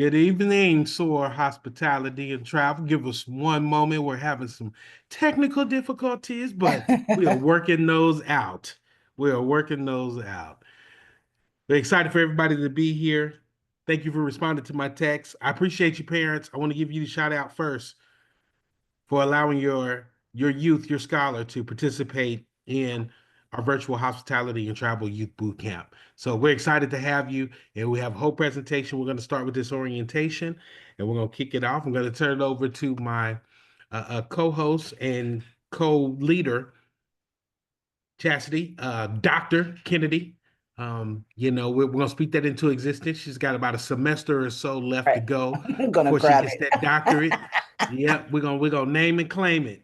Good evening, S.O.A.R Hospitality and Travel. Give us one moment. We're having some technical difficulties, but we are working those out. We are working those out. We're excited for everybody to be here. Thank you for responding to my text. I appreciate you, parents. I want to give you the shout out first for allowing your youth, your scholar, to participate in our virtual hospitality and travel youth boot camp. So we're excited to have you, and we have a whole presentation. We're going to start with this orientation, and we're going to kick it off. I'm going to turn it over to my co-host and co-leader, Chastity, Dr. Kennedy. We're going to speak that into existence. She's got about a semester or so left to Right. go I'm gonna before she grab gets it. that doctorate. Yep, we're gonna name and claim it.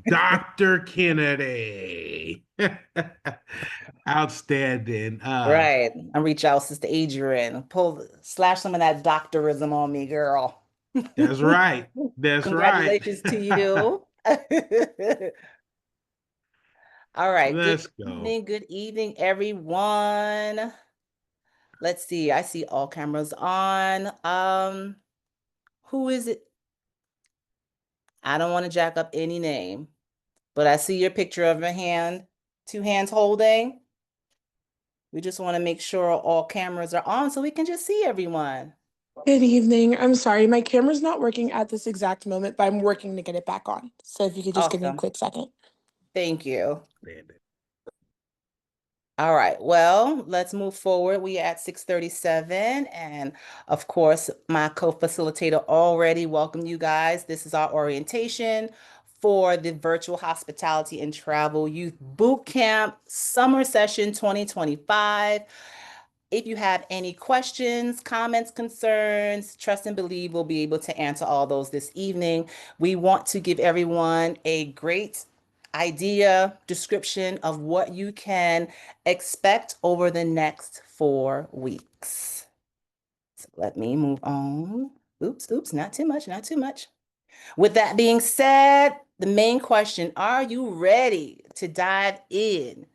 Dr. Kennedy. Outstanding. Right. I reach out, Sister Adrian. Slash some of that doctorism on me, girl. That's right. That's right. Congratulations to you. All right. Let's go. Good evening, everyone. Let's see. I see all cameras on. Who is it? I don't want to jack up any name, but I see your picture of a hand, two hands holding. We just want to make sure all cameras are on so we can just see everyone. Good evening. I'm sorry, my camera's not working at this exact moment, but I'm working to get it back on. So if you could just give me a Awesome. quick second. Thank you. All right. Well, let's move forward. We are at 6:37. And of course, my co-facilitator already welcomed you guys. This is our orientation for the Virtual Hospitality and Travel Youth Boot Camp Summer Session 2025. If you have any questions, comments, concerns, trust and believe we'll be able to answer all those this evening. We want to give everyone a great idea, description of what you can expect over the next 4 weeks. So let me move on. Oops, not too much, not too much. With that being said, the main question, are you ready to dive in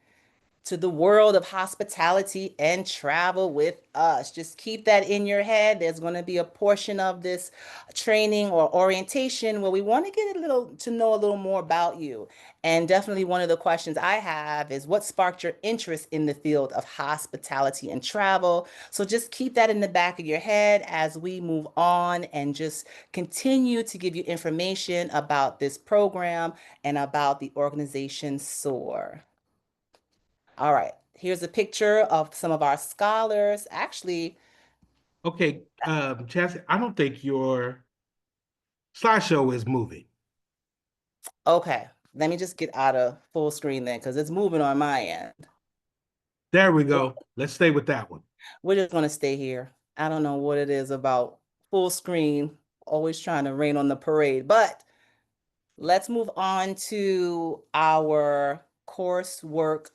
to the world of hospitality and travel with us? Just keep that in your head. There's going to be a portion of this training or orientation where we want to get a little to know a little more about you. And definitely one of the questions I have is what sparked your interest in the field of hospitality and travel? So just keep that in the back of your head as we move on and just continue to give you information about this program and about the organization S.O.A.R. All right, here's a picture of some of our scholars. Actually, Okay, Chastity, I don't think your slideshow is moving. okay, let me just get out of full screen then, because it's moving on my end. There we go. Let's stay with that one. We're just going to stay here. I don't know what it is about full screen, always trying to rain on the parade, but let's move on to our coursework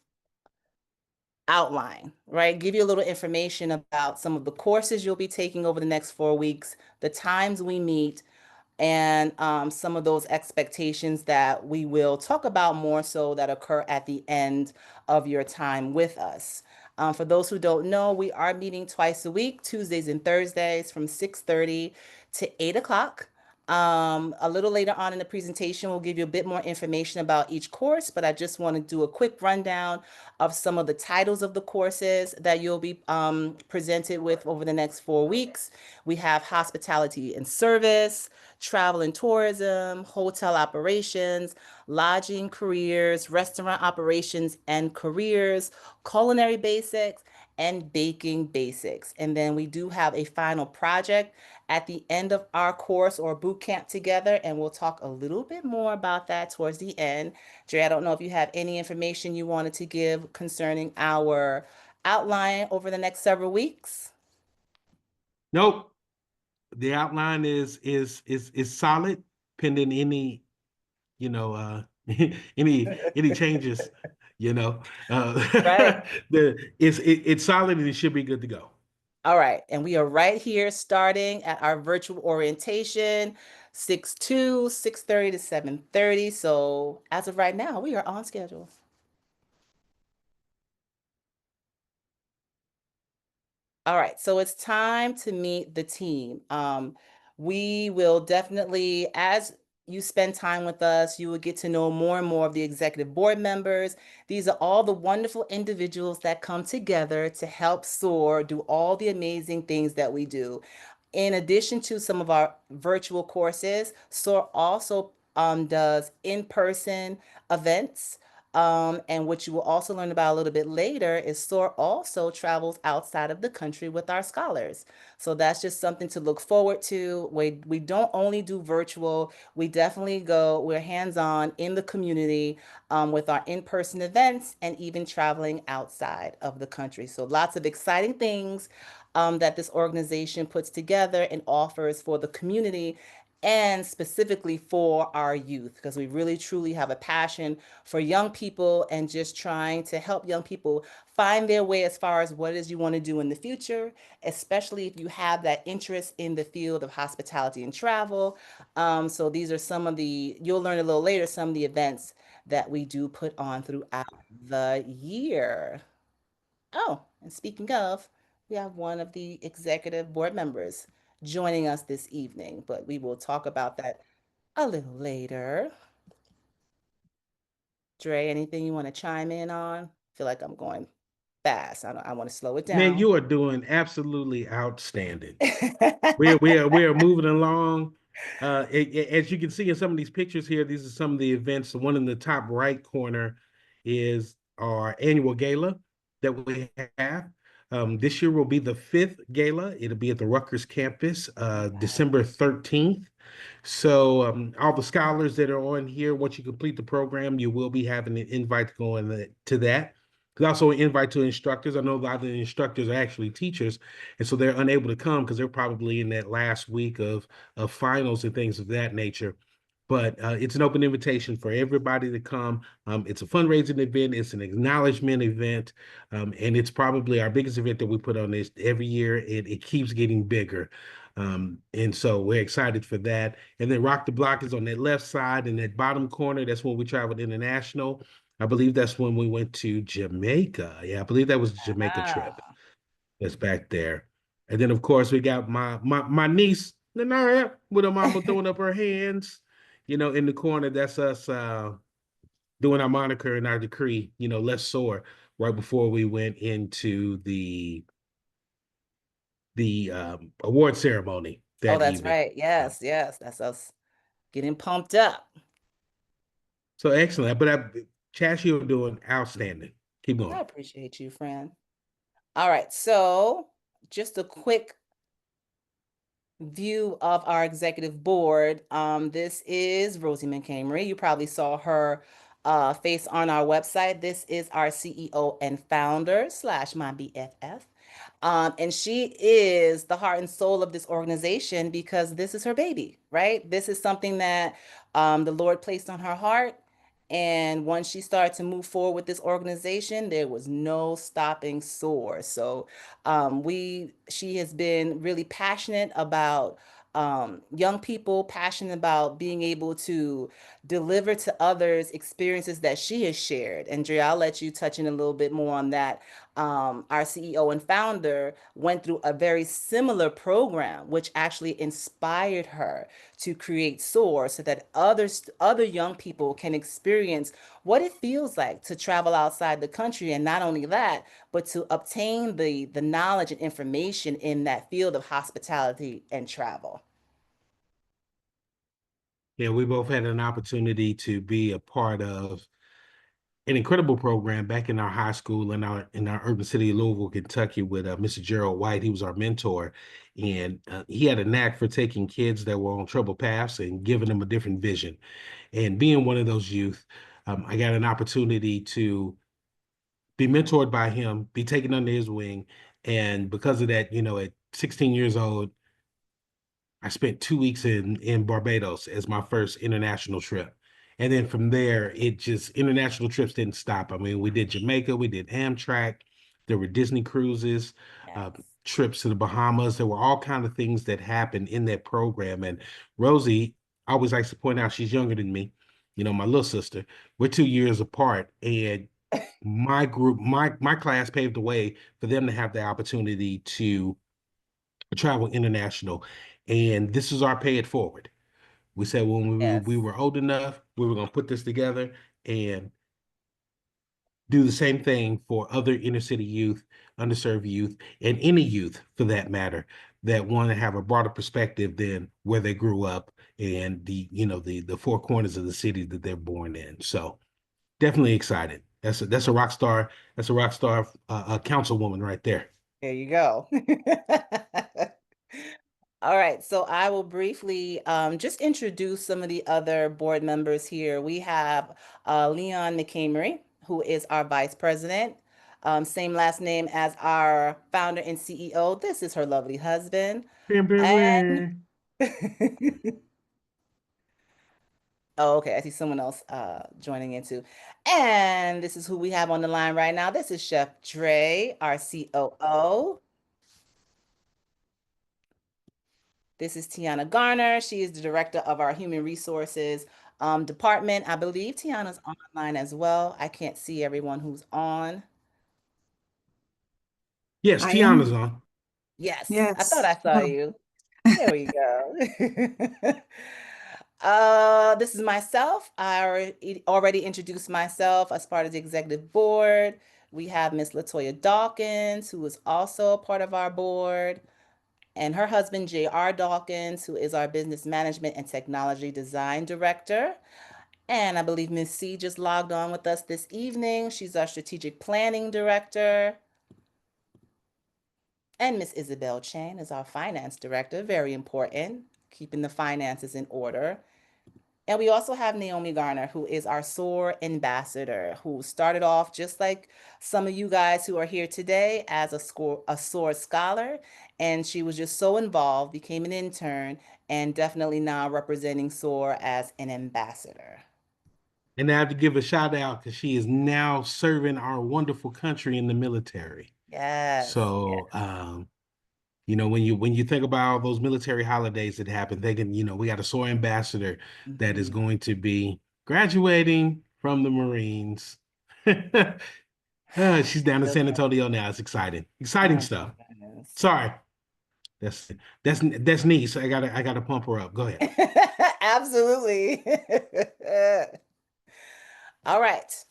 outline, right? Give you a little information about some of the courses you'll be taking over the next 4 weeks, the times we meet, and some of those expectations that we will talk about more so that occur at the end of your time with us. For those who don't know, we are meeting twice a week, Tuesdays and Thursdays from 6:30 to 8 o'clock. A little later on in the presentation, we'll give you a bit more information about each course, but I just want to do a quick rundown of some of the titles of the courses that you'll be presented with over the next 4 weeks. We have hospitality and service, travel and tourism, hotel operations, lodging careers, restaurant operations and careers, culinary basics, and baking basics. And then we do have a final project at the end of our course or boot camp together, and we'll talk a little bit more about that towards the end. Jay, I don't know if you have any information you wanted to give concerning our outline over the next several weeks. Nope. The outline is solid, pending any you know any changes. Right. It's solid and it should be good to go. All right, and we are right here starting at our virtual orientation, 6:2, 6:30 to 7:30. So as of right now, we are on schedule. All right, so it's time to meet the team. We will definitely, as you spend time with us, you will get to know more and more of the executive board members. These are all the wonderful individuals that come together to help SOAR do all the amazing things that we do. In addition to some of our virtual courses, SOAR also does in-person events. And what you will also learn about a little bit later is SOAR also travels outside of the country with our scholars. So that's just something to look forward to. We don't only do virtual, we definitely go, we're hands-on in the community with our in-person events and even traveling outside of the country. So lots of exciting things that this organization puts together and offers for the community and specifically for our youth, because we really truly have a passion for young people and just trying to help young people find their way as far as what it is you want to do in the future, especially if you have that interest in the field of hospitality and travel. So these are some of the, you'll learn a little later, some of the events that we do put on throughout the year. Oh, and speaking of, we have one of the executive board members joining us this evening, but we will talk about that a little later. Dre, anything you want to chime in on? I feel like I'm going fast. I want to slow it Man, down. you are doing absolutely outstanding. We are moving along. As you can see in some of these pictures here, these are some of the events. The one in the top right corner is our annual gala that we have. This year will be the fifth gala. It'll be at the Rutgers campus, Okay. December 13th. So all the scholars that are on here, once you complete the program, you will be having an invite to go to that. There's also an invite to instructors. I know a lot of the instructors are actually teachers, and so they're unable to come because they're probably in that last week of finals and things of that nature. But it's an open invitation for everybody to come. It's a fundraising event. It's an acknowledgement event, and it's probably our biggest event that we put on this every year. It keeps getting bigger. And so we're excited for that. And then Rock the Block is on that left side in that bottom corner. That's when we traveled international. I believe that's when we went to Jamaica. Yeah, I believe that was the Jamaica trip. Ah, That's back there. And then of course we got my niece, Nanaya, with her mama throwing up her hands, in the corner. That's us doing our moniker and our decree, let's soar right before we went into the award ceremony oh, that that's evening. right. Yes, yes. That's us getting pumped up. So excellent. But Chas, you're doing outstanding. Keep I going. appreciate you, friend. All right. So just a quick view of our executive board. This is Rosie McCamery. You probably saw her face on our website. This is our CEO and founder slash my BFF. And she is the heart and soul of this organization because this is her baby, right? This is something that the Lord placed on her heart. And once she started to move forward with this organization, there was no stopping SOAR. So she has been really passionate about young people, passionate about being able to deliver to others experiences that she has shared. And Dre, I'll let you touch in a little bit more on that. Our CEO and founder went through a very similar program, which actually inspired her to create SOAR so that other young people can experience what it feels like to travel outside the country. And not only that, but to obtain the knowledge and information in that field of hospitality and travel. Yeah, we both had an opportunity to be a part of an incredible program back in our high school in our urban city of Louisville, Kentucky, with Mr. Gerald White. He was our mentor, and he had a knack for taking kids that were on troubled paths and giving them a different vision. And being one of those youth, I got an opportunity to be mentored by him, be taken under his wing, and because of that, at 16 years old, I spent 2 weeks in Barbados as my first international trip. And then from there, it just international trips didn't stop. I mean, we did Jamaica, we did Amtrak, there were Disney cruises, uh, Yes. trips to the Bahamas. There were all kind of things that happened in that program. And Rosie always likes to point out she's younger than me, my little sister. We're 2 years apart, and my group, my class paved the way for them to have the opportunity to travel international. And this is our pay it forward. We said when we Yes. were old enough, we were going to put this together and do the same thing for other inner city youth, underserved youth, and any youth for that matter that want to have a broader perspective than where they grew up and the four corners of the city that they're born in. So definitely excited. That's a rock star. That's a rock star councilwoman right there. There you go. All right, so I will briefly just introduce some of the other board members here. We have Leon McCamery, who is our vice president. Same last name as our founder and CEO. This is her lovely husband. Bam, bam, And bam. oh, okay, I see someone else joining in too. And this is who we have on the line right now. This is Chef Dre, our COO. This is Tiana Garner. She is the director of our human resources department. I believe Tiana's online as well. I can't see everyone who's on. Yes, I Tiana's am. on. Yes, I thought Yes. I saw Oh. you. There we go. This is myself. I already introduced myself as part of the executive board. We have Miss Latoya Dawkins, who is also a part of our board, and her husband, J.R. Dawkins, who is our business management and technology design director. And I believe Miss C just logged on with us this evening. She's our strategic planning director. And Miss Isabel Chan is our finance director, very important, keeping the finances in order. And we also have Naomi Garner, who is our S.O.A.R ambassador, who started off just like some of you guys who are here today as a S.O.A.R scholar. And she was just so involved, became an intern, and definitely now representing S.O.A.R as an ambassador. And I have to give a shout out because she is now serving our wonderful country in the military. Yes. So, when you think about all those military holidays that happen, thinking, we got a S.O.A.R ambassador that is Mhm. going to be graduating from the Marines. She's down in So San good. Antonio now. It's exciting, exciting Oh my stuff. goodness. Sorry, that's niece. I gotta pump her up. Go ahead. Absolutely. All right.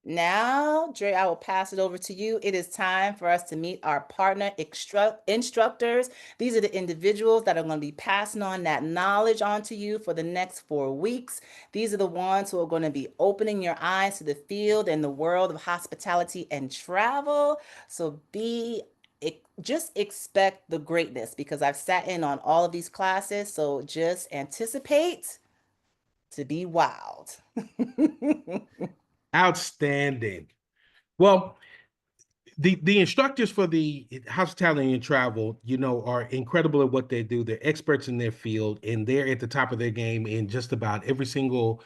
Now, Dre, I will pass it over to you. It is time for us to meet our partner instructors. These are the individuals that are going to be passing on that knowledge onto you for the next 4 weeks. These are the ones who are going to be opening your eyes to the field and the world of hospitality and travel. So just expect the greatness because I've sat in on all of these classes. So just anticipate to be wild. Outstanding. Well, the instructors for the hospitality and travel, are incredible at what they do. They're experts in their field, and they're at the top of their game in just about every single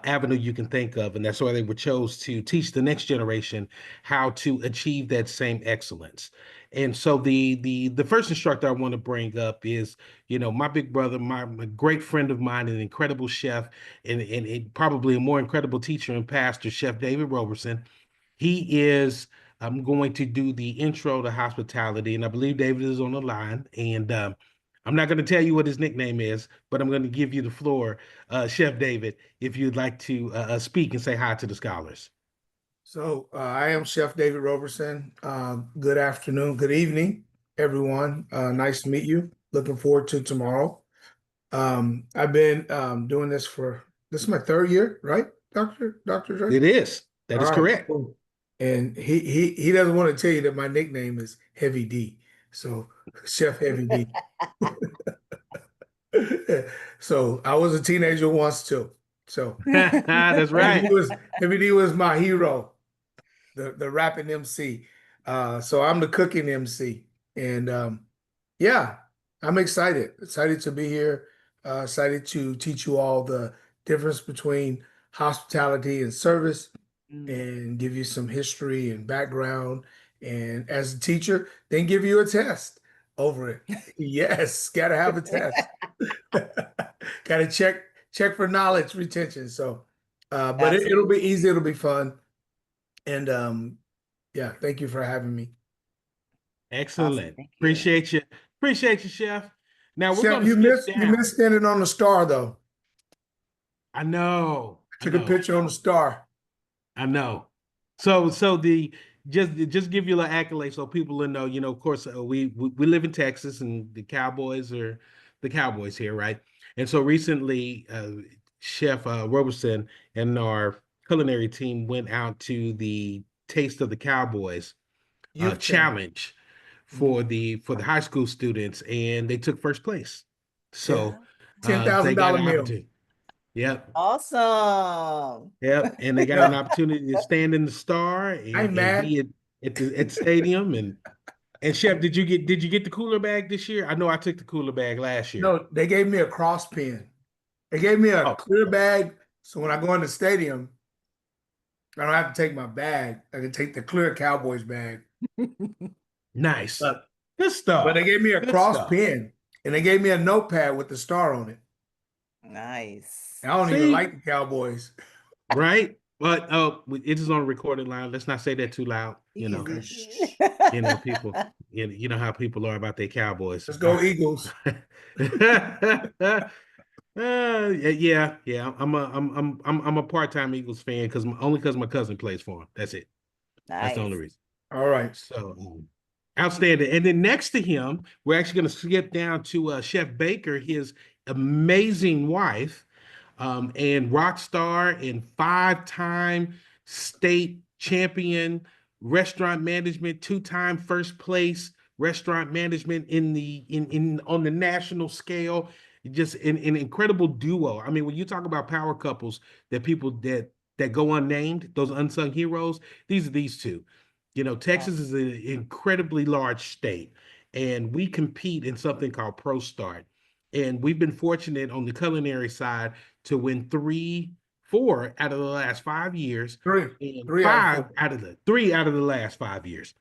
avenue you can think of. And that's why they were chose to teach the next generation how to achieve that same excellence. And so the first instructor I want to bring up is, my big brother, my great friend of mine, an incredible chef, and probably a more incredible teacher and pastor, Chef David Roberson. He is going to do the intro to hospitality, and I believe David is on the line. And I'm not going to tell you what his nickname is, but I'm going to give you the floor, Chef David, if you'd like to speak and say hi to the scholars. So I am Chef David Roberson. Good afternoon, good evening, everyone. Nice to meet you. Looking forward to tomorrow. I've been doing this is my third year, right, Dr. Dre? It is. That All is right, correct. cool. And he doesn't want to tell you that my nickname is Heavy D. So Chef Heavy D. So I was a teenager once too. So That's Heavy right. D was Heavy D was my hero, the rapping MC. So I'm the cooking MC, and yeah, I'm excited to be here. Excited to teach you all the difference between hospitality and service, Mm. and give you some history and background. And as a teacher, then give you a test over it. Yes, gotta have a test. Gotta check for knowledge retention. So, but it'll Absolutely. be easy. It'll be fun. And yeah, thank you for having me. Awesome. Excellent. Thank you. Appreciate you. Appreciate you, Chef. Now we're Chef, going to skip you down. missed standing on the star though. I know. I I took a know. picture on the star. I know. So the just give you an accolade so people will know. Of course, we live in Texas, and the Cowboys are the Cowboys here, right? And so recently, Chef Roberson and our culinary team went out to the Taste of the Cowboys Youth challenge. challenge Mhm. for the high school students, and they took first place. Yeah. So Ten they thousand got dollar an meal. opportunity. Yep. Awesome. Yep, and they got an Yeah, opportunity to stand in the star I ain't and mad. be at the stadium. And Chef, did you get the cooler bag this year? I know I took the cooler bag last year. No, they gave me a cross pin. They gave me a Oh, clear bag, so when I go in the stadium, I don't have to take my bag. I can take the clear Cowboys bag. nice, But good they stuff, gave me a good cross stuff. pin, and they gave me a notepad with the star on it. Nice. And I don't even See, like the Cowboys. right? But it is on a recorded line. Let's not say that too loud. Okay, Easy. shh, shh, shh. People. You know how people are about their Cowboys. Let's All go right. Eagles. Yeah, yeah. I'm a part-time Eagles fan because my cousin plays for him. That's it. That's the only Nice. reason. All right. So outstanding. And then next to him, we're actually going to skip down to Chef Baker, his amazing wife, and rock star and five-time state champion restaurant management, two-time first place restaurant management in on the national scale. Just an incredible duo. I mean, when you talk about power couples that people that go unnamed, those unsung heroes, these are these two. Texas is an incredibly large state, and we compete in something called Pro Start. And we've been fortunate on the culinary side to win 4 out of the last 5 years, Three. and Three out of four. 3 out of the last 5 years,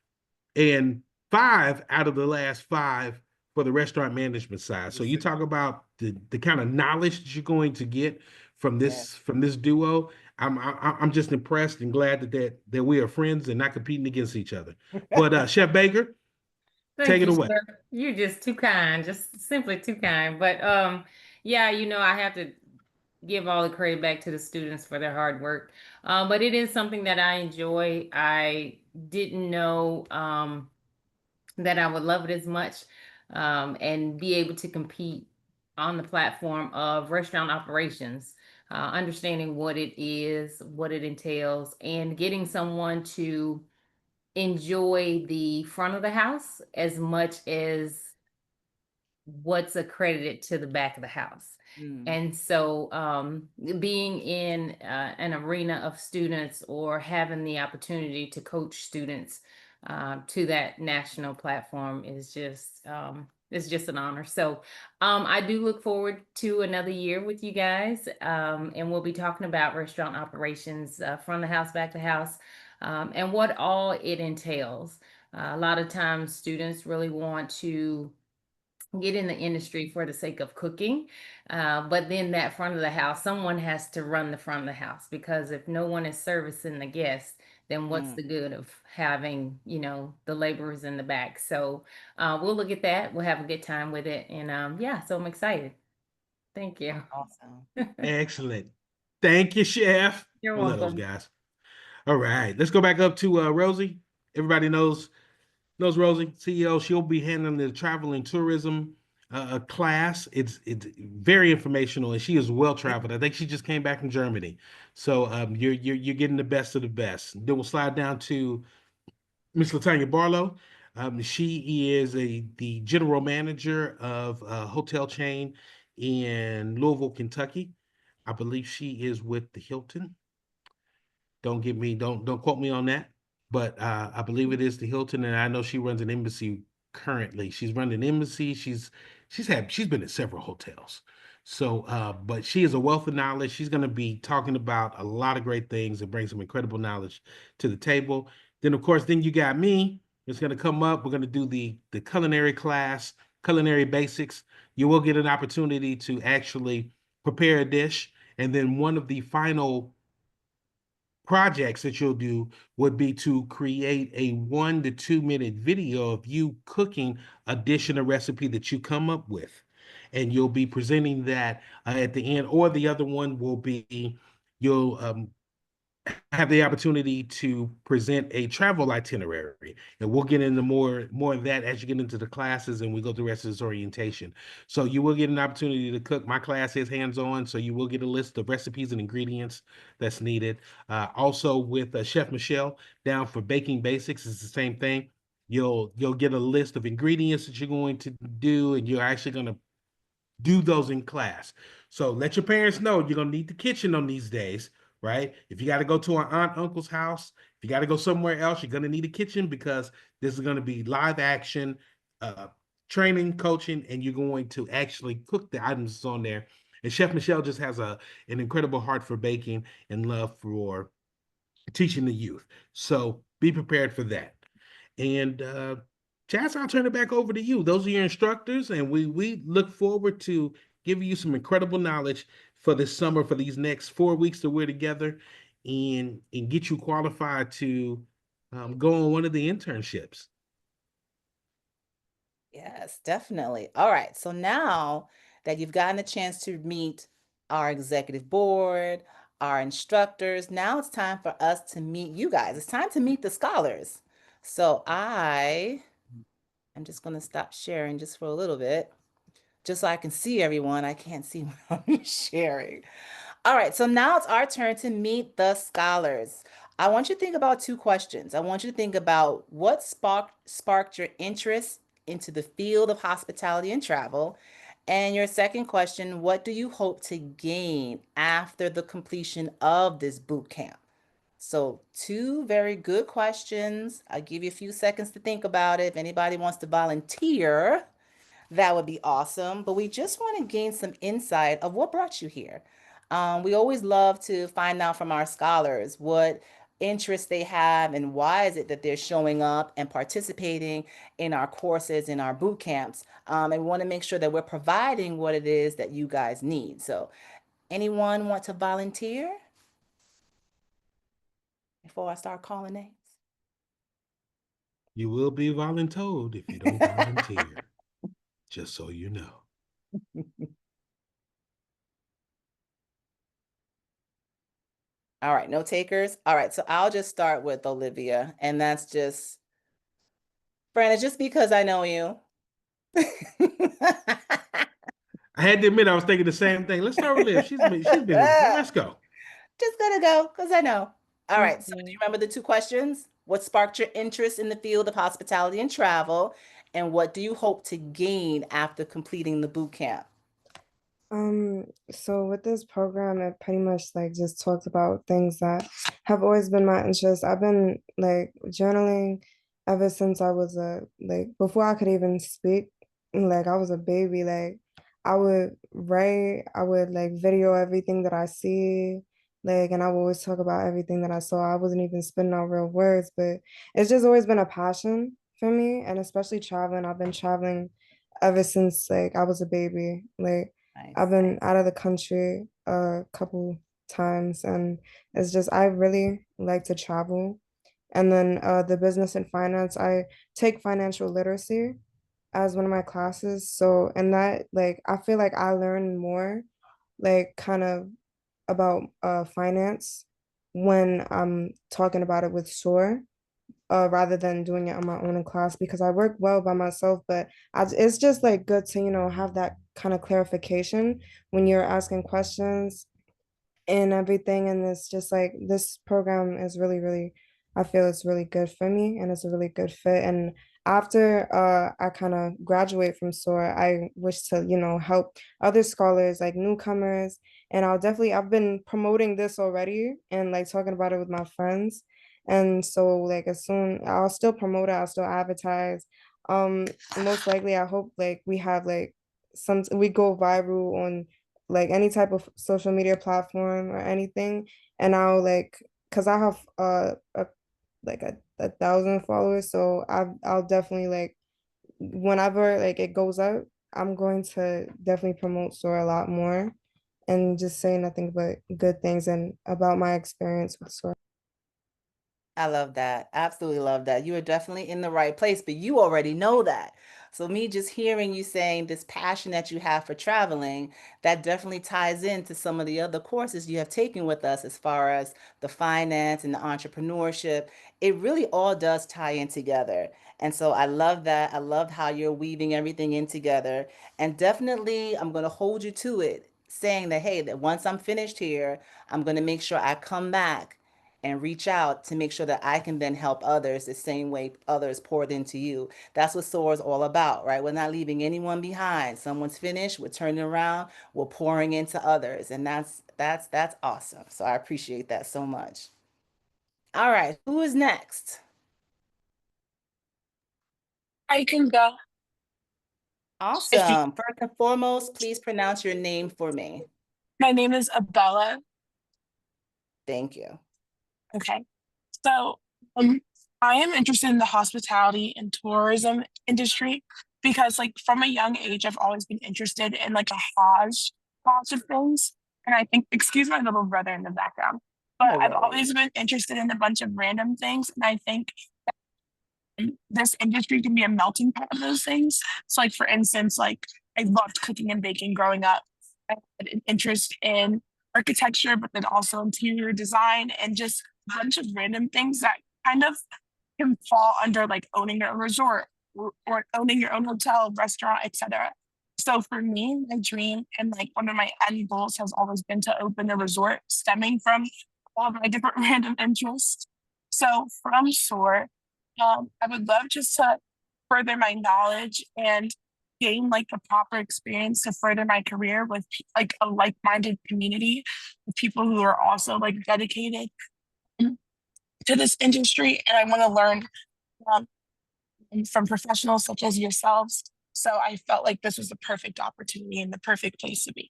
and 5 out of the last 5 for the restaurant management side. So you talk about the kind of knowledge that you're going to get from Yeah. this duo. I'm just impressed and glad that we are friends and not competing against each other. But Chef Baker, take Thank it you, away. Chef. You're just too kind, just simply too kind. But yeah, I have to give all the credit back to the students for their hard work. But it is something that I enjoy. I didn't know that I would love it as much, and be able to compete on the platform of restaurant operations, understanding what it is, what it entails, and getting someone to enjoy the front of the house as much as what's accredited to the back of the house. Mm. And so, being in an arena of students or having the opportunity to coach students to that national platform is just it's just an honor. So, I do look forward to another year with you guys, and we'll be talking about restaurant operations, front of the house, back of the house, and what all it entails. A lot of times, students really want to get in the industry for the sake of cooking. But then that front of the house, someone has to run the front of the house, because if no one is servicing the guests, then what's Mm. the good of having, the laborers in the back? So we'll look at that. We'll have a good time with it. And yeah, so I'm excited. Thank you. Awesome. Excellent. Thank you, Chef. You're I love those welcome. guys. All right, let's go back up to Rosie. Everybody knows Rosie, CEO. She'll be handling the travel and tourism class. It's very informational, and she is well traveled. I think she just came back from Germany, so you're getting the best of the best. Then we'll slide down to Miss Latanya Barlow. She is the general manager of a hotel chain in Louisville, Kentucky. I believe she is with the Hilton. Don't quote me on that, but I believe it is the Hilton, and I know she runs an embassy currently. She's run an embassy. She's been at several hotels. So, but she is a wealth of knowledge. She's going to be talking about a lot of great things and bring some incredible knowledge to the table. Then, of course, then you got me. It's going to come up. We're going to do the culinary class, culinary basics. You will get an opportunity to actually prepare a dish, and then one of the final projects that you'll do would be to create a 1 to 2 minute video of you cooking a dish and a recipe that you come up with. And you'll be presenting that at the end, or the other one will be you'll have the opportunity to present a travel itinerary, and we'll get into more of that as you get into the classes and we go through the rest of this orientation. So you will get an opportunity to cook. My class is hands-on, so you will get a list of recipes and ingredients that's needed. Also with Chef Michelle down for baking basics, it's the same thing. You'll get a list of ingredients that you're going to do, and you're actually going to do those in class. So let your parents know you're gonna need the kitchen on these days, right? If you got to go to an aunt, uncle's house, if you got to go somewhere else, you're gonna need a kitchen because this is gonna be live action, uh, training, coaching, and you're going to actually cook the items on there. And Chef Michelle just has an incredible heart for baking and love for teaching the youth. So be prepared for that. And Chaz, I'll turn it back over to you. Those are your instructors, and we look forward to giving you some incredible knowledge for this summer, for these next 4 weeks that we're together, and get you qualified to go on one of the internships. Yes, definitely. All right. So now that you've gotten a chance to meet our executive board, our instructors, now it's time for us to meet you guys. It's time to meet the scholars. So I'm just going to stop sharing just for a little bit, just so I can see everyone. I can't see what I'm sharing. All right, so now it's our turn to meet the scholars. I want you to think about two questions. I want you to think about what sparked your interest into the field of hospitality and travel. And your second question, what do you hope to gain after the completion of this boot camp? So, two very good questions. I'll give you a few seconds to think about it. If anybody wants to volunteer, that would be awesome. But we just want to gain some insight of what brought you here. We always love to find out from our scholars what interests they have and why is it that they're showing up and participating in our courses, in our boot camps. And we want to make sure that we're providing what it is that you guys need. So, anyone want to volunteer before I start calling names? You will be voluntold if you don't volunteer, just so you know. All right, no takers. All right, so I'll just start with Olivia, and that's just, Brandon, just because I know you. I had to admit I was thinking the same thing. Let's start with Liv. She's been here before. Let's go. Just gonna go because I know. All right, so do Okay. you remember the two questions? What sparked your interest in the field of hospitality and travel? And what do you hope to gain after completing the boot camp? So with this program, it pretty much like just talks about things that have always been my interest. I've been like journaling ever since I was a like before I could even speak, like I was a baby. Like I would write, I would like video everything that I see, like, and I would always talk about everything that I saw. I wasn't even spitting out real words, but it's just always been a passion for me, and especially traveling. I've been traveling ever since like I was a baby. Like I've Nice. been out of the country a couple times, and it's just I really like to travel. And then the business and finance, I take financial literacy as one of my classes. So, and that like I feel like I learn more like kind of about finance when I'm talking about it with SOAR rather than doing it on my own in class because I work well by myself, but it's just like good to, have that kind of clarification when you're asking questions and everything. And it's just like this program is really, really, I feel it's really good for me and it's a really good fit. And after I kind of graduate from SOAR, I wish to, help other scholars like newcomers. And I've been promoting this already and like talking about it with my friends. And so like as soon I'll still promote it, I'll still advertise. Um, Most likely I hope like we have like we go viral on like any type of social media platform or anything. And I'll like, cause I have like a thousand followers, so I'll definitely like whenever like it goes up, I'm going to definitely promote SOAR a lot more and just say nothing but good things and about my experience with SOAR. I love that. Absolutely love that. You are definitely in the right place, but you already know that. So me just hearing you saying this passion that you have for traveling, that definitely ties into some of the other courses you have taken with us as far as the finance and the entrepreneurship. It really all does tie in together. And so I love that. I love how you're weaving everything in together. And definitely I'm going to hold you to it, saying that, hey, that once I'm finished here, I'm going to make sure I come back and reach out to make sure that I can then help others the same way others poured into you. That's what SOAR is all about, right? We're not leaving anyone behind. Someone's finished, we're turning around, we're pouring into others, and that's awesome. So I appreciate that so much. All right, who is next? I can go if you. Awesome. First and foremost, please pronounce your name for me. My name is Abella. Thank you. Okay. So, I am interested in the hospitality and tourism industry because, like, from a young age, I've always been interested in like a hodgepodge of things. And I think, excuse my little brother in the background, but No I've worries. always been interested in a bunch of random things. And I think this industry can be a melting pot of those things. So, like, for instance, like, I loved cooking and baking growing up. I had an interest in architecture, but then also interior design and just a bunch of random things that kind of can fall under like owning your own resort or owning your own hotel, restaurant, etc. So for me, my dream and like one of my end goals has always been to open a resort stemming from all of my different random interests. So from SOAR, I would love just to further my knowledge and gain like the proper experience to further my career with like a like-minded community of people who are also like dedicated to this industry, and I want to learn um, from professionals such as yourselves. So I felt like this was the perfect opportunity and the perfect place to be.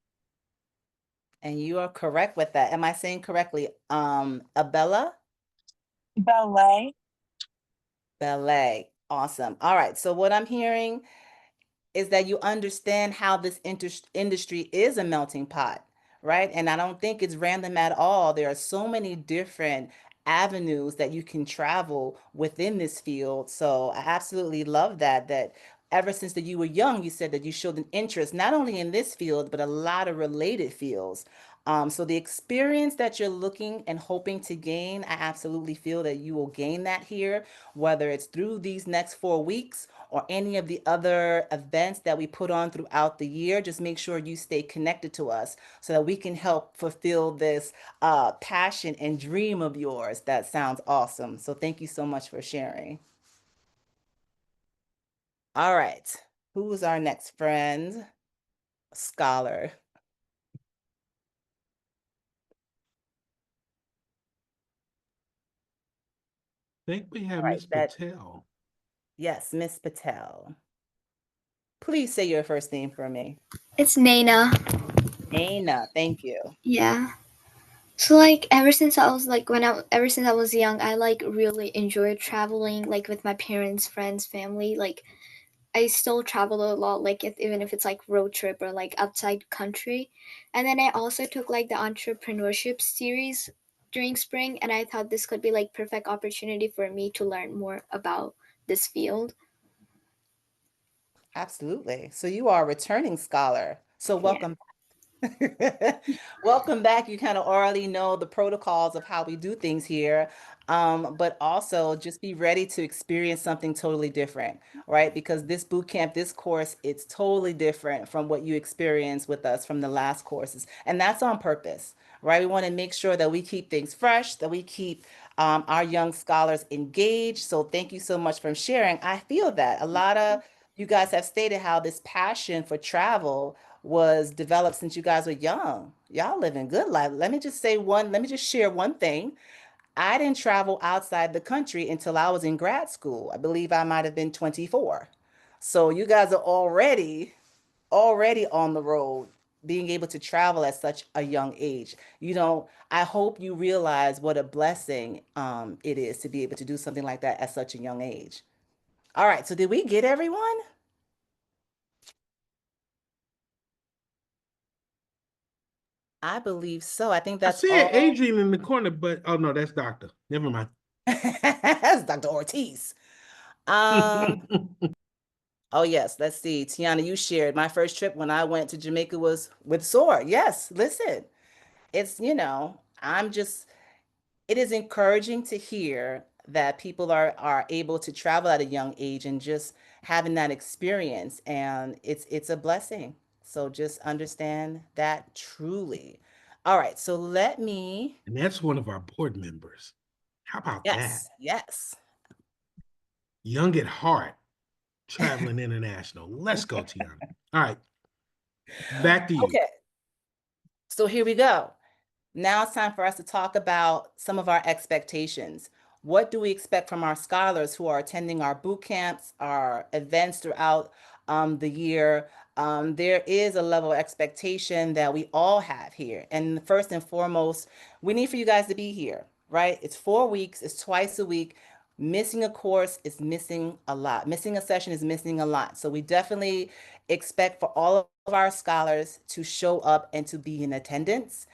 And you are correct with that. Am I saying correctly? Abella? Ballet. Ballet. Awesome. All right. So what I'm hearing is that you understand how this industry is a melting pot, right? And I don't think it's random at all. There are so many different avenues that you can travel within this field. So I absolutely love that ever since that you were young, you said that you showed an interest not only in this field, but a lot of related fields. So the experience that you're looking and hoping to gain, I absolutely feel that you will gain that here, whether it's through these next 4 weeks or any of the other events that we put on throughout the year. Just make sure you stay connected to us so that we can help fulfill this passion and dream of yours. That sounds awesome. So thank you so much for sharing. All right. Who's our next friend? Scholar. I think we All have right. Miss That, Patel. yes, Miss Patel. Please say your first name for me. It's Naina. Dana, thank you. Yeah. So like ever since I was like when I ever since I was young, I like really enjoyed traveling like with my parents, friends, family. Like I still travel a lot, like even if it's like road trip or like outside country. And then I also took like the entrepreneurship series during spring, and I thought this could be like perfect opportunity for me to learn more about this field. Absolutely. So you are a returning scholar. So Yeah. welcome. Welcome back. You kind of already know the protocols of how we do things here, but also just be ready to experience something totally different, right? Because this boot camp, this course, it's totally different from what you experienced with us from the last courses. And that's on purpose, right? We want to make sure that we keep things fresh, that we keep our young scholars engaged. So thank you so much for sharing. I feel that a lot of you guys have stated how this passion for travel was developed since you guys were young. Y'all living good life. Let me just share one thing. I didn't travel outside the country until I was in grad school. I believe I might have been 24. So you guys are already on the road, being able to travel at such a young age. I hope you realize what a blessing it is to be able to do something like that at such a young age. All right, so did we get everyone? I believe so. I think I that's see all. Adrian in the corner, but oh no, that's Doctor. Never mind. That's Dr. Ortiz. Um, oh yes, let's see. Tiana, you shared my first trip when I went to Jamaica was with S.O.A.R. Yes, listen, it's, I'm just it is encouraging to hear that people are able to travel at a young age and just having that experience, and it's a blessing. So just understand that truly. All right, so let me And that's one of our board members. How about that? yes, yes. Young at heart, traveling international. Let's go, Tiana. All right, back to you. Okay, so here we go. Now it's time for us to talk about some of our expectations. What do we expect from our scholars who are attending our boot camps, our events throughout the year? There is a level of expectation that we all have here. And first and foremost, we need for you guys to be here, right? It's 4 weeks, it's twice a week. Missing a course is missing a lot. Missing a session is missing a lot. So we definitely expect for all of our scholars to show up and to be in attendance.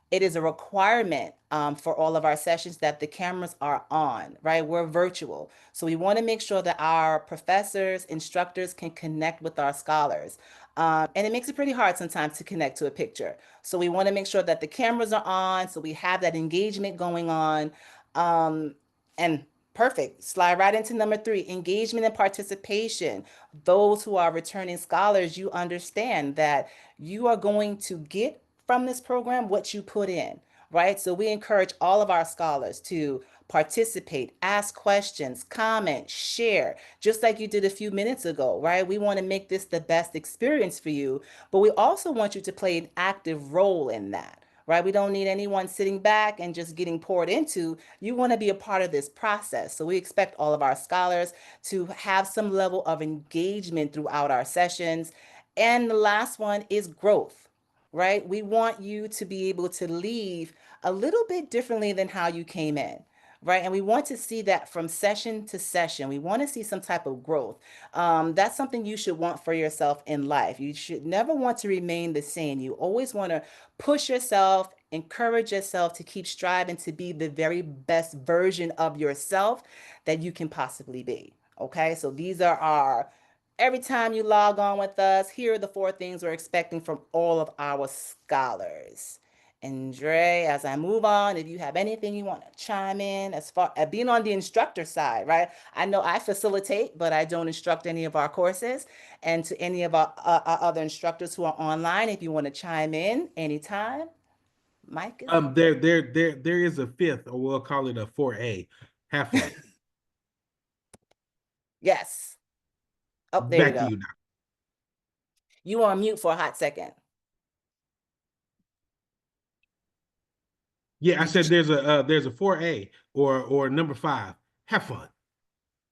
It is a requirement for all of our sessions that the cameras are on, right? We're virtual. So we want to make sure that our professors, instructors can connect with our scholars. And it makes it pretty hard sometimes to connect to a picture. So we want to make sure that the cameras are on, so we have that engagement going on. Um, and perfect. Slide right into number three, engagement and participation. Those who are returning scholars, you understand that you are going to get from this program what you put in, right? So we encourage all of our scholars to participate, ask questions, comment, share, just like you did a few minutes ago, right? We want to make this the best experience for you, but we also want you to play an active role in that. Right? We don't need anyone sitting back and just getting poured into. You want to be a part of this process. So we expect all of our scholars to have some level of engagement throughout our sessions. And the last one is growth, right? We want you to be able to leave a little bit differently than how you came in, right? And we want to see that from session to session. We want to see some type of growth. That's something you should want for yourself in life. You should never want to remain the same. You always want to push yourself, encourage yourself to keep striving to be the very best version of yourself that you can possibly be. Okay, so these are our every time you log on with us, here are the four things we're expecting from all of our scholars. And Dre, as I move on, if you have anything you want to chime in as far as being on the instructor side, right? I know I facilitate, but I don't instruct any of our courses. And to any of our other instructors who are online, if you want to chime in anytime, Mike is There is a fifth, or we'll call it a 4A. Have fun. yes. Oh, there you Back to go. you now. You are on mute for a hot second. Yeah, I Did you? said there's a 4A or number five. Have fun.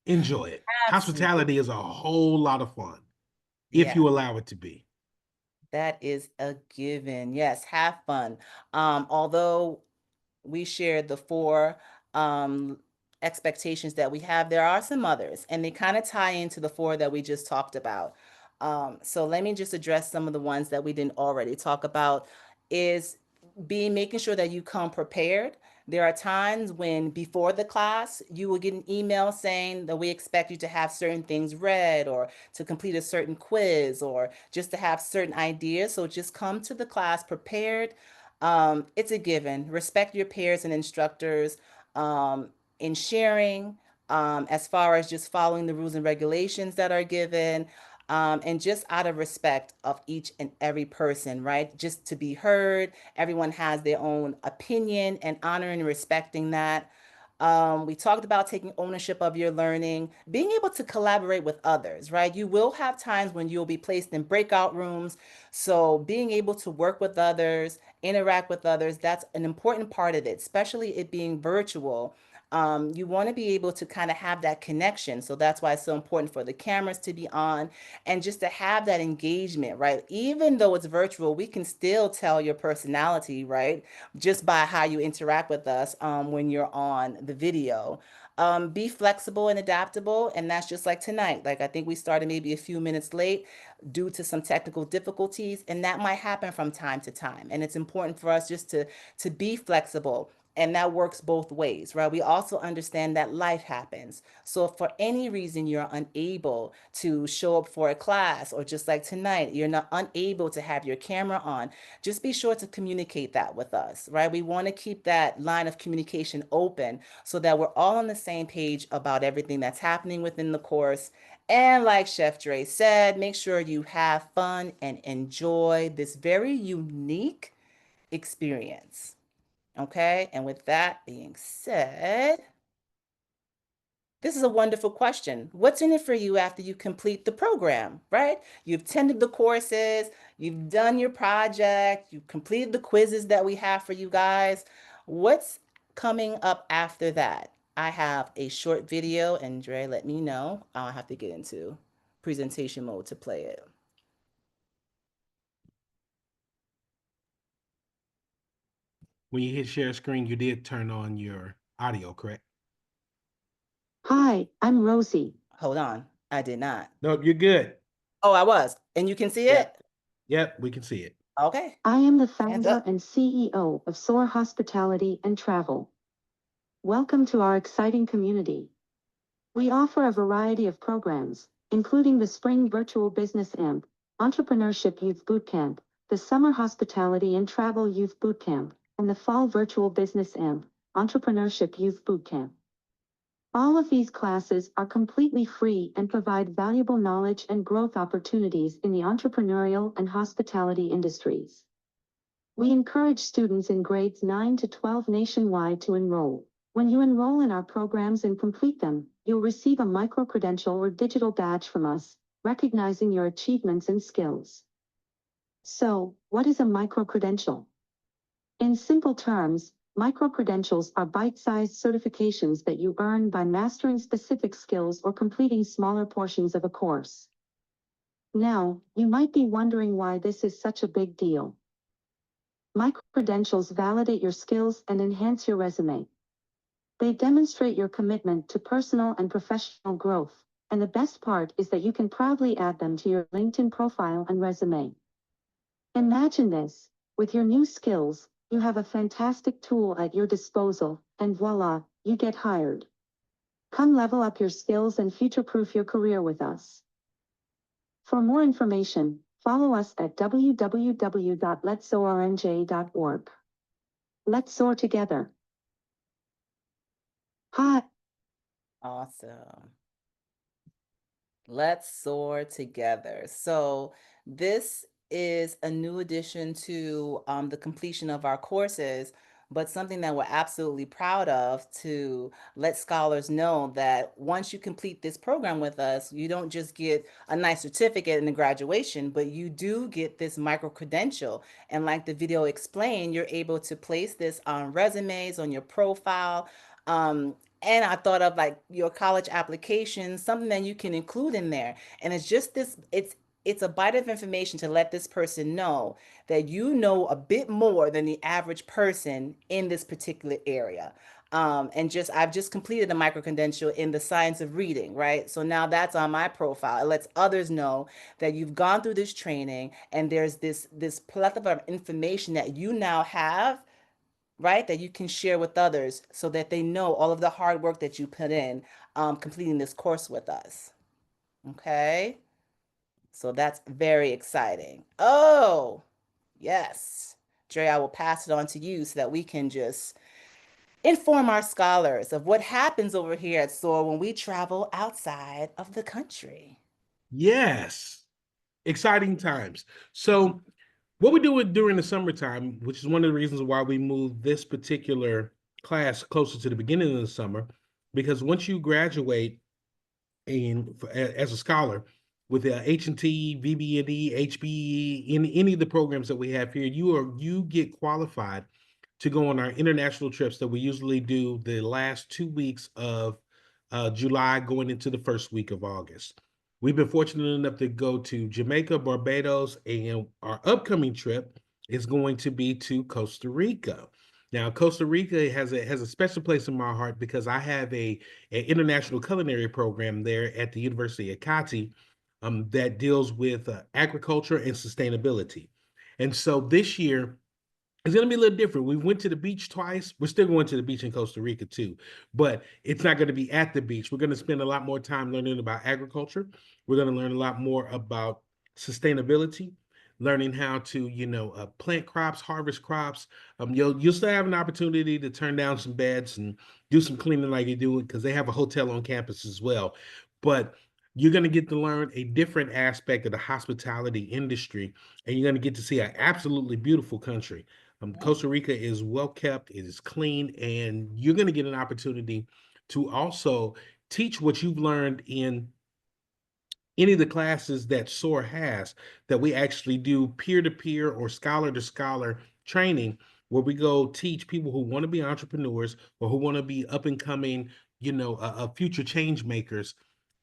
Enjoy it. Absolutely. Hospitality is a whole lot of fun if Yeah. you allow it to be. That is a given. Yes, have fun. Although we shared the four expectations that we have, there are some others, and they kind of tie into the four that we just talked about. So let me just address some of the ones that we didn't already talk about. Is being making sure that you come prepared. There are times when before the class, you will get an email saying that we expect you to have certain things read or to complete a certain quiz or just to have certain ideas. So just come to the class prepared. It's a given. Respect your peers and instructors um, in sharing, as far as just following the rules and regulations that are given, and just out of respect of each and every person, right? Just to be heard. Everyone has their own opinion and honoring and respecting that. We talked about taking ownership of your learning, being able to collaborate with others, right? You will have times when you'll be placed in breakout rooms. So being able to work with others, interact with others, that's an important part of it, especially it being virtual. You want to be able to kind of have that connection. So that's why it's so important for the cameras to be on and just to have that engagement, right? Even though it's virtual, we can still tell your personality, right? Just by how you interact with us when you're on the video. Be flexible and adaptable. And that's just like tonight. Like I think we started maybe a few minutes late due to some technical difficulties, and that might happen from time to time. And it's important for us just to be flexible And that works both ways, right? We also understand that life happens. So if for any reason you're unable to show up for a class, or just like tonight, you're not unable to have your camera on, just be sure to communicate that with us, right? We want to keep that line of communication open so that we're all on the same page about everything that's happening within the course. And like Chef Dre said, make sure you have fun and enjoy this very unique experience. Okay, and with that being said, this is a wonderful question. What's in it for you after you complete the program, right? You've attended the courses, you've done your project, you've completed the quizzes that we have for you guys. What's coming up after that? I have a short video, and Dre, let me know. I'll have to get into presentation mode to play it. When you hit share screen, you did turn on your audio, correct? Hi, I'm Rosie. Hold on, I did not. Nope, you're good. Oh, I was, and you can see Yep. it? Yep, we can see it. Okay, I am the hands founder up. and CEO of S.O.A.R Hospitality and Travel. Welcome to our exciting community. We offer a variety of programs, including the Spring Virtual Business Amp, Entrepreneurship Youth Bootcamp, the Summer Hospitality and Travel Youth Bootcamp, and the Fall Virtual Business Amp, Entrepreneurship Youth Bootcamp. All of these classes are completely free and provide valuable knowledge and growth opportunities in the entrepreneurial and hospitality industries. We encourage students in grades 9 to 12 nationwide to enroll. When you enroll in our programs and complete them, you'll receive a micro-credential or digital badge from us, recognizing your achievements and skills. So, what is a micro-credential? In simple terms, micro-credentials are bite-sized certifications that you earn by mastering specific skills or completing smaller portions of a course. Now, you might be wondering why this is such a big deal. Micro-credentials validate your skills and enhance your resume. They demonstrate your commitment to personal and professional growth, and the best part is that you can proudly add them to your LinkedIn profile and resume. Imagine this: with your new skills, you have a fantastic tool at your disposal, and voila, you get hired. Come level up your skills and future-proof your career with us. For more information, follow us at www.letsornj.org. Let's soar together. Hi. Awesome. Let's soar together. So this is a new addition to the completion of our courses, but something that we're absolutely proud of to let scholars know that once you complete this program with us, you don't just get a nice certificate in the graduation, but you do get this micro credential. And like the video explained, you're able to place this on resumes, on your profile. And I thought of like your college application, something that you can include in there. And it's just this, it's a bite of information to let this person know that you know a bit more than the average person in this particular area. And just I've just completed a micro credential in the science of reading, right? So now that's on my profile. It lets others know that you've gone through this training and there's this plethora of information that you now have, right, that you can share with others so that they know all of the hard work that you put in completing this course with us. Okay, so that's very exciting. Oh, yes. Dre, I will pass it on to you so that we can just inform our scholars of what happens over here at S.O.A.R when we travel outside of the country. Yes, exciting times. So what we do during the summertime, which is one of the reasons why we moved this particular class closer to the beginning of the summer, because once you graduate as a scholar with H&T, VB&E, HBE, in any of the programs that we have here, you get qualified to go on our international trips that we usually do the last 2 weeks of July going into the first week of August. We've been fortunate enough to go to Jamaica, Barbados, and our upcoming trip is going to be to Costa Rica. Now, Costa Rica has a special place in my heart because I have an international culinary program there at the University of Cati that deals with agriculture and sustainability. And so this year, It's going to be a little different. We went to the beach twice. We're still going to the beach in Costa Rica too, but it's not going to be at the beach. We're going to spend a lot more time learning about agriculture. We're going to learn a lot more about sustainability, learning how to, plant crops, harvest crops. You'll still have an opportunity to turn down some beds and do some cleaning like you do because they have a hotel on campus as well. But you're going to get to learn a different aspect of the hospitality industry, and you're going to get to see an absolutely beautiful country. Costa Rica is well kept, it is clean, and you're going to get an opportunity to also teach what you've learned in any of the classes that S.O.A.R has, that we actually do peer-to-peer or scholar-to-scholar training, where we go teach people who want to be entrepreneurs or who want to be up and coming, future change makers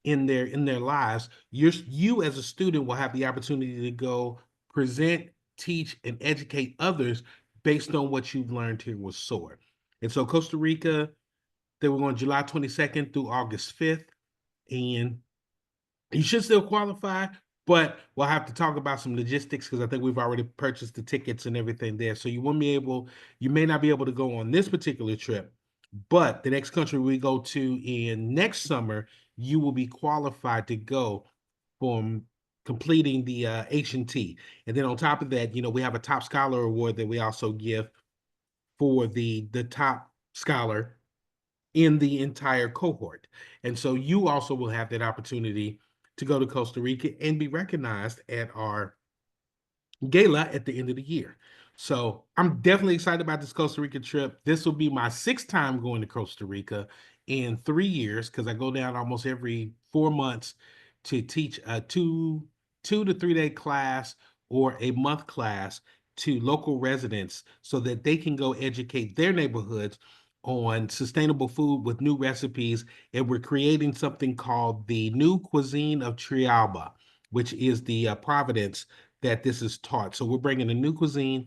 in their lives. You as a student will have the opportunity to go present, teach, and educate others based on what you've learned here with S.O.A.R. And so Costa Rica, they were going July 22nd through August 5th. And you should still qualify, but we'll have to talk about some logistics because I think we've already purchased the tickets and everything there. So you may not be able to go on this particular trip, but the next country we go to in next summer, you will be qualified to go from completing the H&T. And then on top of that, we have a top scholar award that we also give for the top scholar in the entire cohort. And so you also will have that opportunity to go to Costa Rica and be recognized at our gala at the end of the year. So I'm definitely excited about this Costa Rica trip. This will be my sixth time going to Costa Rica in 3 years because I go down almost every 4 months to teach a two to 3 day class or a month class to local residents so that they can go educate their neighborhoods on sustainable food with new recipes. And we're creating something called the New Cuisine of Trialba, which is the Providence that this is taught. So we're bringing a new cuisine.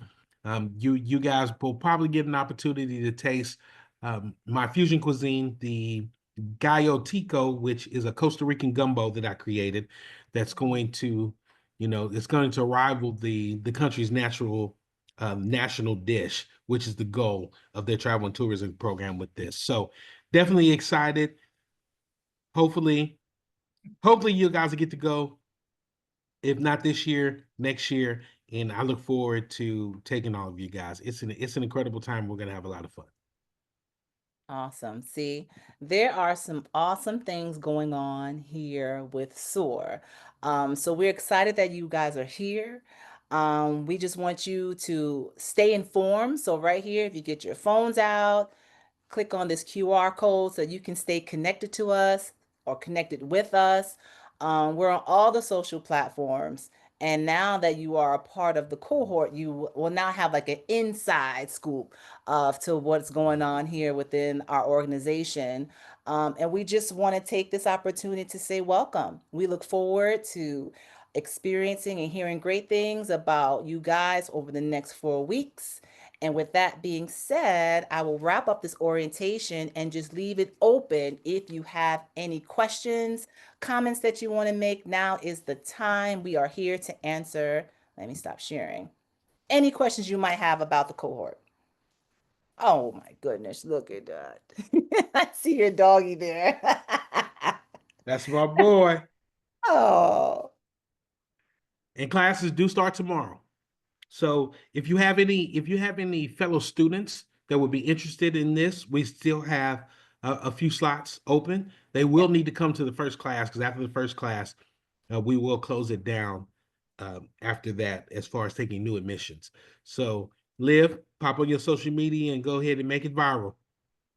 You guys will probably get an opportunity to taste my fusion cuisine, the gallo tico, which is a Costa Rican gumbo that I created. That's going to, it's going to rival the country's national dish, which is the goal of their travel and tourism program with this. So definitely excited. Hopefully, you guys will get to go. If not this year, next year, and I look forward to taking all of you guys. It's an incredible time. We're gonna have a lot of fun. Awesome. See, there are some awesome things going on here with S.O.A.R. So we're excited that you guys are here. We just want you to stay informed. So right here, if you get your phones out, click on this QR code so you can stay connected to us or connected with us. We're on all the social platforms. And now that you are a part of the cohort, you will now have like an inside scoop of to what's going on here within our organization. And we just want to take this opportunity to say welcome. We look forward to experiencing and hearing great things about you guys over the next 4 weeks. And with that being said, I will wrap up this orientation and just leave it open. If you have any questions, comments that you want to make, now is the time. We are here to answer. Let me stop sharing. Any questions you might have about the cohort. Oh my goodness, look at that. I see your doggy there. That's my boy. Oh. And classes do start tomorrow. So if you have any fellow students that would be interested in this, we still have a few slots open. They will need to come to the first class because after the first class, we will close it down after that as far as taking new admissions. So Liv, pop on your social media and go ahead and make it viral.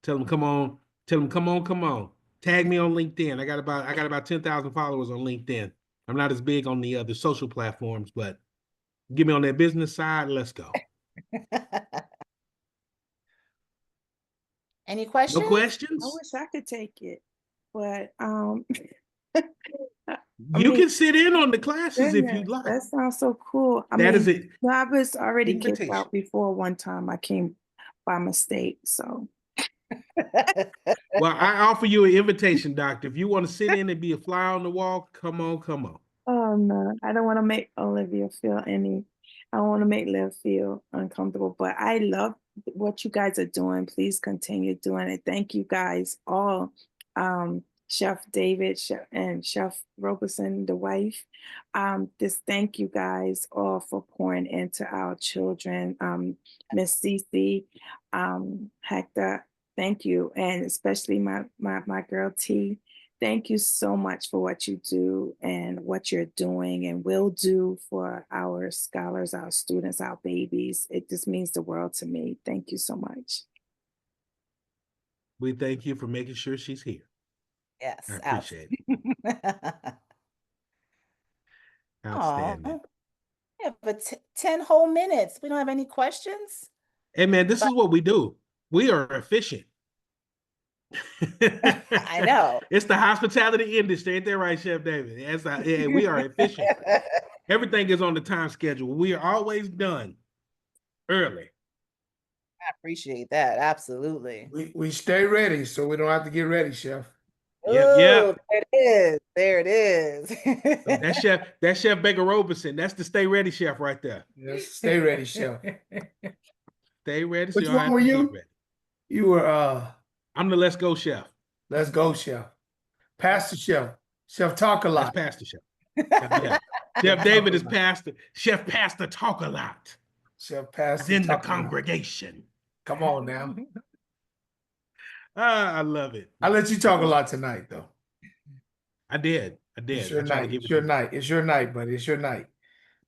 Tell them come on. Tell them come on, come on. Tag me on LinkedIn. I got about 10,000 followers on LinkedIn. I'm not as big on the other social platforms, but get me on that business side. Let's go. Any No questions? I questions? wish I could take it, but You can sit in on the classes if goodness, you'd like. that sounds so cool. That is it. I was already kicked Invitation. out before one time. I came by mistake, so Well, I offer you an invitation, doctor. If you want to sit in and be a fly on the wall, come on, come on. oh no, I don't want to make Olivia feel any I don't want to make Liv feel uncomfortable, but I love what you guys are doing. Please continue doing it. Thank you guys all. Chef David and Chef Roberson, the wife. Just thank you guys all for pouring into our children. Miss Cece, Hector, thank you. And especially my girl T. Thank you so much for what you do and what you're doing and will do for our scholars, our students, our babies. It just means the world to me. Thank you so much. We thank you for making sure she's here. Yes, I appreciate it. Outstanding. Oh, yeah, but 10 whole minutes. We don't have any questions? Hey, man, this is what we do. We are efficient. I know. It's the hospitality industry. Ain't that right, Chef David? We are efficient. Everything is on the time schedule. We are always done early. I appreciate that. Absolutely. We stay ready so we don't have to get ready, Chef. Yep. There it is. There it is. So that's Chef Baker Roberson. That's the stay ready chef right there. Yes, stay ready, Chef. Stay ready. Which So you don't one have were to you? get ready. You were I'm the Let's Go chef. Let's Go Chef. Pastor Chef. Chef Talk a That's Lot. Pastor Chef. Yeah. Chef David is Pastor. Chef Pastor Talk a Lot. Chef Pastor Within the Talk a Lot. congregation. Come on now. I love it. I let you talk a lot tonight, though. I did. It's I your tried to night. give It's it your to you. night. It's your night, buddy. It's your night.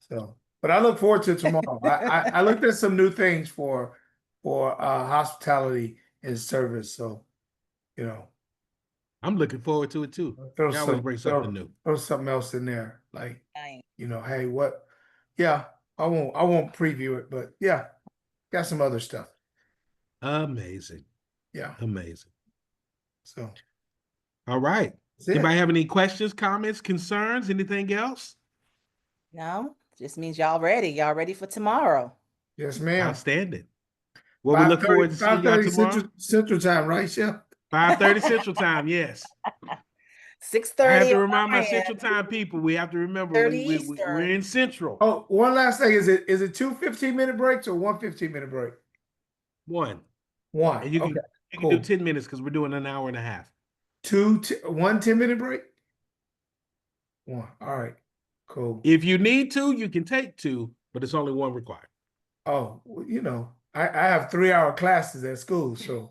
So, but I look forward to tomorrow. I looked at some new things for hospitality and service. So, you know, I'm looking forward to it too. You always bring something new. Throw something else in there, like Nice. hey, what? Yeah, I won't preview it, but yeah, got some other stuff. Amazing. Yeah. Amazing. So, all right. Anybody have any questions, comments, concerns, anything else? No, just means y'all ready. Y'all ready for tomorrow. Yes, ma'am. Outstanding. Well, we look forward to seeing y'all tomorrow. Central Time, right, Chef? 5:30 Central Time, yes. 6:30. I have to remind my Central Time people. We have to remember we're in Central. Oh, one last thing. Is it 2 15-minute breaks or 1 15-minute break? One. One. And you can do 10 minutes because we're doing an hour and a half. 1 10-minute break? One. All right. Cool. If you need to, you can take two, but it's only one required. Oh, well, I have 3-hour classes at school, so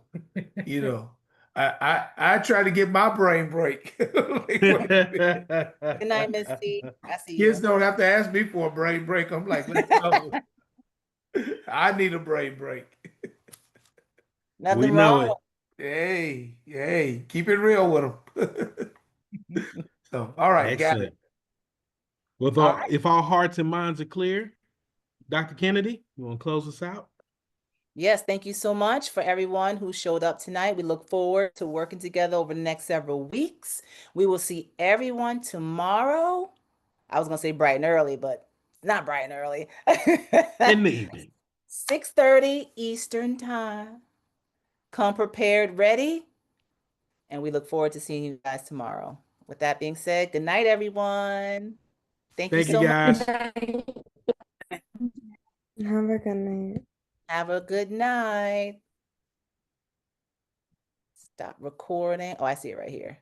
I try to get my brain break. Good night, Miss C. I see you. Kids don't have to ask me for a brain break. I'm like, let's go. I need a brain break. Nothing wrong. Hey, keep it real with them. So, all right, got it. Well, if all hearts and minds are clear, Dr. Kennedy, you want to close us out? Yes, thank you so much for everyone who showed up tonight. We look forward to working together over the next several weeks. We will see everyone tomorrow. I was going to say bright and early, but not bright and early. In the evening. 6:30 Eastern Time. Come prepared, ready. And we look forward to seeing you guys tomorrow. With that being said, good night, everyone. Thank you so guys. much. Have a good night. Have a good night. Stop recording. Oh, I see it right here.